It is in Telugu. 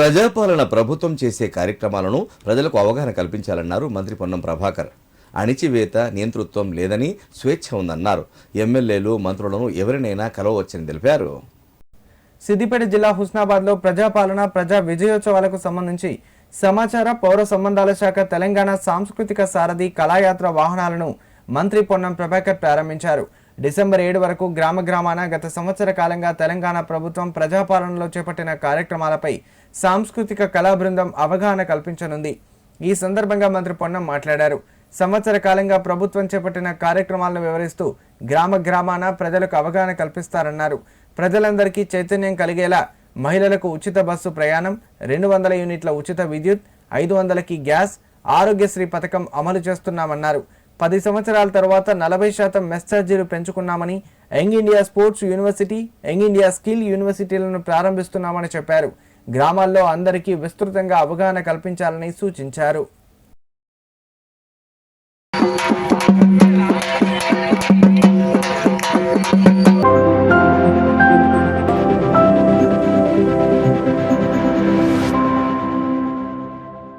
ప్రజాపాలన ప్రభుత్వం చేసే కార్యక్రమాలను ప్రజలకు అవగాహన కల్పించాలన్నారు మంత్రి పొన్నం ప్రభాకర్. అణిచివేత నియంతృత్వం లేదని స్వేచ్ఛ ఉందన్నారు. ఎమ్మెల్యేలు మంత్రులను ఎవరినైనా కలవవచ్చని తెలిపారు. సిద్దిపేట జిల్లా హుస్నాబాద్లో ప్రజాపాలన ప్రజా విజయోత్సవాలకు సంబంధించి సమాచార పౌర సంబంధాల శాఖ తెలంగాణ సాంస్కృతిక సారథి కళాయాత్ర వాహనాలను మంత్రి పొన్నం ప్రభాకర్ ప్రారంభించారు. డిసెంబర్ 7 వరకు గ్రామాన గత సంవత్సర కాలంగా తెలంగాణ ప్రభుత్వం ప్రజాపాలనలో చేపట్టిన కార్యక్రమాలపై సాంస్కృతిక కళా బృందం అవగాహన కల్పించనుంది. ఈ సందర్భంగా మంత్రి పొన్నం మాట్లాడారు. సంవత్సర కాలంగా ప్రభుత్వం చేపట్టిన కార్యక్రమాలను వివరిస్తూ గ్రామాన ప్రజలకు అవగాహన కల్పిస్తారన్నారు. ప్రజలందరికీ చైతన్యం కలిగేలా మహిళలకు ఉచిత బస్సు ప్రయాణం, 200 యూనిట్ల ఉచిత విద్యుత్, 500కి గ్యాస్, ఆరోగ్యశ్రీ పథకం అమలు చేస్తున్నామన్నారు. 10 సంవత్సరాల తర్వాత 40% మెస్ ఛార్జీలు పెంచుకున్నామని, young India sports university, young India skill యూనివర్సిటీలను ప్రారంభిస్తున్నామని చెప్పారు. గ్రామాల్లో అందరికీ విస్తృతంగా అవగాహన కల్పించాలని సూచించారు.